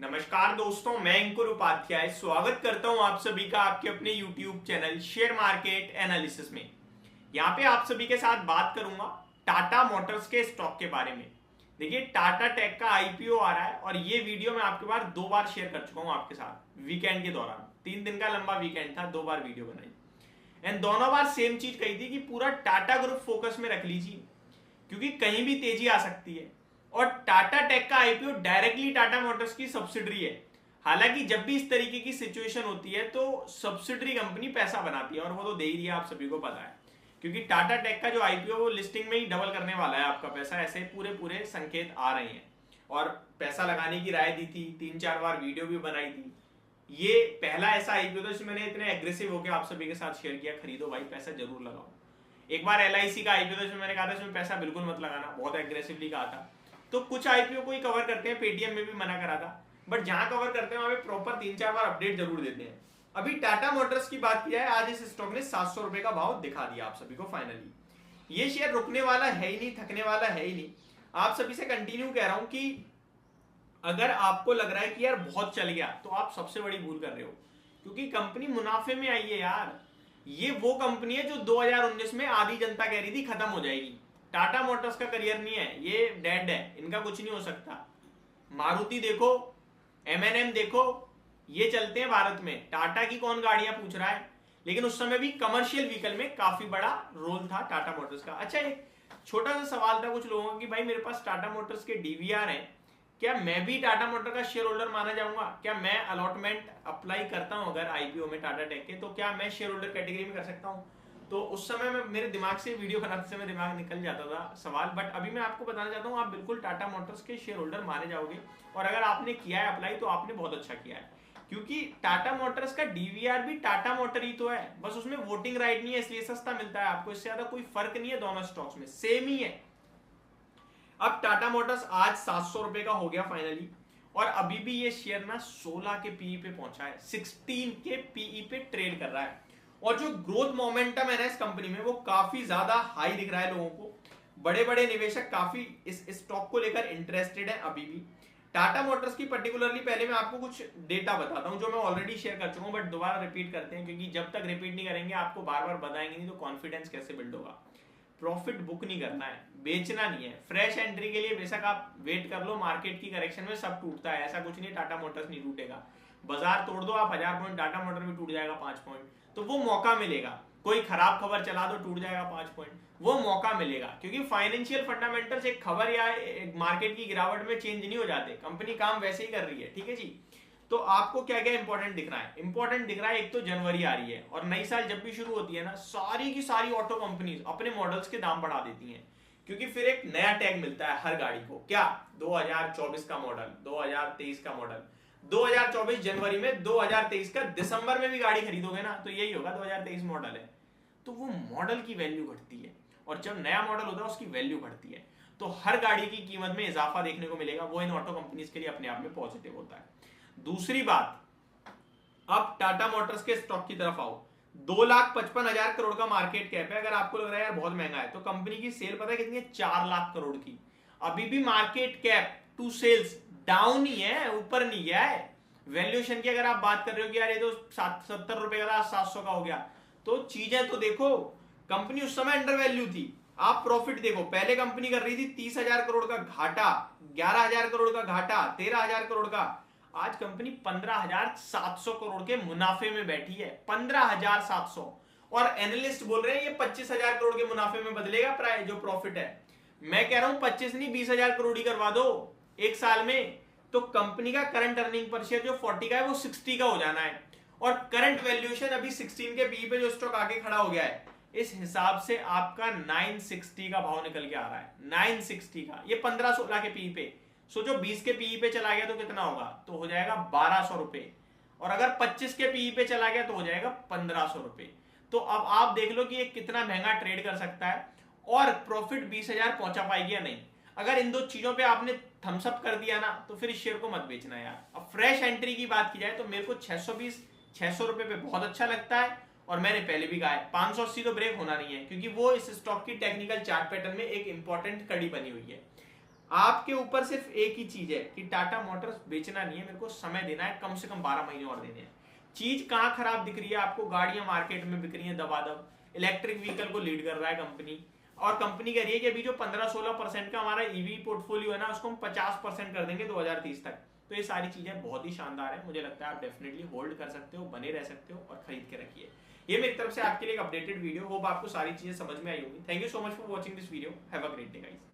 नमस्कार दोस्तों, मैं अंकुर उपाध्याय स्वागत करता हूं आप सभी का आपके अपने YouTube channel share market analysis में। यहां पे आप सभी के साथ बात करूंगा टाटा मोटर्स के स्टॉक के बारे में। देखिए, टाटा टेक का आईपीओ आ रहा है और ये वीडियो मैं आपके पास 2 बार शेयर कर चुका हूं आपके साथ वीकेंड के दौरान। 3 दिन का लंबा वीकेंड था, 2 बार वीडियो बनाई एंड दोनों बार सेम चीज कही थी कि पूरा टाटा ग्रुप फोकस में रख लीजिए क्योंकि कहीं भी तेजी आ सकती है। और टाटा टेक का आईपीओ डायरेक्टली टाटा मोटर्स की सब्सिडरी है। हालांकि जब भी इस तरीके की सिचुएशन होती है तो सब्सिडरी कंपनी पैसा बनाती है और वो तो दे ही रही है, आप सभी को पता है। क्योंकि टाटा टेक का जो आईपीओ वो लिस्टिंग में ही डबल करने वाला है आपका पैसा, ऐसे पूरे पूरे संकेत आ रहे हैं। और पैसा लगाने की राय दी थी, 3-4 बार वीडियो भी बनाई थी। ये पहला ऐसा आईपीओ था जिसमें मैंने इतने एग्रेसिव होकर आप सभी के साथ शेयर किया, खरीदो भाई, पैसा जरूर लगाओ। एक बार एलआईसी का आईपीओ था जिसमें मैंने कहा था इसमें पैसा बिल्कुल मत लगाना, बहुत एग्रेसिवली कहा था। तो कुछ आईपीओ को ही कवर करते हैं, पेटीएम में भी मना करा था, बट जहां कवर करते हैं वहां पे प्रॉपर 3-4 बार अपडेट जरूर देते हैं। अभी टाटा मोटर्स की बात की जाए, आज इस स्टॉक ने 700 रुपए का भाव दिखा दिया आप सभी को फाइनली। ये शेयर रुकने वाला है ही नहीं, थकने वाला है ही नहीं। आप सभी से कंटिन्यू कह रहा हूं कि अगर आपको लग रहा है कि यार बहुत चल गया तो आप सबसे बड़ी भूल कर रहे हो, क्योंकि कंपनी मुनाफे में आई है यार। ये वो कंपनी है जो 2019 में आधी जनता कह रही थी खत्म हो जाएगी। टाटा मोटर्स का करियर नहीं है, ये डेड है, इनका कुछ नहीं हो सकता। मारुति देखो, एमएनएम देखो, ये चलते हैं भारत में। टाटा की कौन गाड़ियां पूछ रहा है, लेकिन उस समय भी कमर्शियल व्हीकल में काफी बड़ा रोल था टाटा मोटर्स का। अच्छा, एक छोटा सा सवाल था कुछ लोगों का कि भाई मेरे पास टाटा मोटर्स के डीवीआर है, क्या मैं भी टाटा मोटर का शेयर होल्डर माना जाऊंगा? क्या मैं अलॉटमेंट अप्लाई करता हूं अगर आईपीओ में टाटा टेक के, तो क्या मैं शेयर होल्डर कैटेगरी में कर सकता हूं? तो उस समय में मेरे दिमाग से वीडियो बनाते समय दिमाग निकल जाता था सवाल, बट अभी मैं आपको बताना चाहता हूं आप बिल्कुल टाटा मोटर्स के शेयर होल्डर माने जाओगे। और अगर आपने किया है अप्लाई तो आपने बहुत अच्छा किया है, क्योंकि टाटा मोटर्स का डीवीआर भी टाटा मोटर ही तो है, बस उसमें वोटिंग राइट नहीं है इसलिए सस्ता मिलता है आपको। इससे ज्यादा कोई फर्क नहीं है, दोनों स्टॉक्स में सेम ही है। अब टाटा मोटर्स आज 700 रुपए का हो गया फाइनली, और अभी भी ये शेयर ना 16 के पीई पे पहुंचा है, 16 के पीई पे ट्रेड कर रहा है। और जो ग्रोथ मोमेंटम है ना इस कंपनी में वो काफी ज्यादा हाई दिख रहा है लोगों को। बड़े बड़े निवेशक काफी इस स्टॉक को लेकर इंटरेस्टेड है अभी भी। टाटा मोटर्स की पर्टिकुलरली पहले मैं आपको कुछ डेटा बताता हूं जो मैं ऑलरेडी शेयर कर चुका हूं, बट दोबारा रिपीट करते हैं क्योंकि जब तक रिपीट नहीं करेंगे आपको बार बार बताएंगे नहीं तो कॉन्फिडेंस कैसे बिल्ड होगा। प्रॉफिट बुक नहीं करना है, बेचना नहीं है। फ्रेश एंट्री के लिए बेशक आप वेट कर लो, मार्केट की करेक्शन में सब टूटता है, ऐसा कुछ नहीं टाटा मोटर्स नहीं टूटेगा। बाजार तोड़ दो आप 1000 पॉइंट, टाटा मोटर भी टूट जाएगा 5 पॉइंट, तो वो मौका मिलेगा। कोई खराब खबर चला दो टूट जाएगा 5 पॉइंट, वो मौका मिलेगा। क्योंकि फाइनेंशियल फंडामेंटल्स एक खबर या एक मार्केट की गिरावट में चेंज नहीं हो जाते, कंपनी काम वैसे ही कर रही है, ठीक है जी। तो आपको क्या क्या इंपॉर्टेंट दिख रहा है? इंपॉर्टेंट दिख रहा है, एक तो जनवरी आ रही है और नई साल जब भी शुरू होती है ना, सारी की सारी ऑटो कंपनीज अपने मॉडल्स के दाम बढ़ा देती हैं, क्योंकि फिर एक नया टैग मिलता है हर गाड़ी को। क्या? 2024 का मॉडल, 2023 का मॉडल। 2024 जनवरी में, 2023 का दिसंबर में भी गाड़ी खरीदोगे ना तो यही होगा 2023 मॉडल है। तो वो मॉडल की वैल्यू घटती है, और जब नया मॉडल होता है उसकी वैल्यू बढ़ती है। तो हर गाड़ी की कीमत में इजाफा देखने को मिलेगा, वो इन ऑटो कंपनीज के लिए अपने आप में पॉजिटिव होता है। दूसरी बात, अब टाटा मोटर्स के स्टॉक की तरफ आओ। 2,55,000 करोड़ का मार्केट कैप है। अगर आपको लग रहा है यार बहुत महंगा है, तो कंपनी की सेल पता है कितनी है? 4 लाख करोड़ की। अभी भी market cap to sales down ही है, ऊपर नहीं गया है। वैल्यूएशन की अगर आप बात कर रहे हो कि यार ये तो 70 रुपए का था, 700 का हो गया, तो चीजें तो देखो। कंपनी उस समय अंडर वैल्यू थी। आप प्रॉफिट देखो, पहले कंपनी कर रही थी 30,000 करोड़ का घाटा, 11,000 करोड़ का घाटा, 13,000 करोड़ का। आज कंपनी 15,700 करोड़ के मुनाफे में बैठी है, 15,700। और एनालिस्ट बोल रहे हैं ये 25,000 करोड़ के मुनाफे में बदलेगा प्राइस, जो प्रॉफिट है। मैं कह रहा हूं 25 नहीं 20,000 करोड़ ही करवा दो एक साल में, तो कंपनी का करंट अर्निंग पर शेयर जो 40 का है वो 60 का हो जाना है। और करंट वैल्यूएशन अभी 16 के पीई पे जो स्टॉक आगे खड़ा हो गया है, इस हिसाब से आपका 960 का भाव निकल के आ रहा है, 960 का। ये 15-16 के पीई पे सोचो, 20 के पीई पे चला गया तो कितना होगा? तो हो जाएगा 1,200 रुपए। और अगर 25 के पीई पे चला गया तो हो जाएगा 1,500 रुपए। तो अब आप देख लो कि ये कितना महंगा ट्रेड कर सकता है, और प्रॉफिट 20,000 पहुंचा पाएगी या नहीं। अगर इन दो चीजों पे आपने थम्स अप कर दिया ना, तो फिर इस शेयर को मत बेचना यार। अब फ्रेश एंट्री की बात की जाए तो मेरे को 600 रुपए पे बहुत अच्छा लगता है, और मैंने पहले भी कहा है 580 तो ब्रेक होना नहीं है, क्योंकि वो इस स्टॉक की टेक्निकल चार्ट पैटर्न में एक इंपॉर्टेंट कड़ी बनी हुई है। आपके ऊपर सिर्फ एक ही चीज है कि टाटा मोटर्स बेचना नहीं है, मेरे को समय देना है, कम से कम 12 महीने और देने हैं। चीज कहां खराब दिख रही है आपको? गाड़ियां मार्केट में बिक रही हैं दबादब, इलेक्ट्रिक व्हीकल को लीड कर रहा है कंपनी, और कंपनी कह रही है कि अभी जो 15-16% का हमारा ईवी पोर्टफोलियो है ना, उसको हम 50% कर देंगे 2030 तक। तो ये सारी चीजें बहुत ही शानदार है, मुझे लगता है आप डेफिनेटली होल्ड कर सकते हो, बने रह सकते हो और खरीद के रखिए। ये मेरी तरफ से आपके लिए एक अपडेटेड वीडियो, होप आपको सारी चीजें समझ में आई होगी। Thank you so much for watching this video, have a great day guys.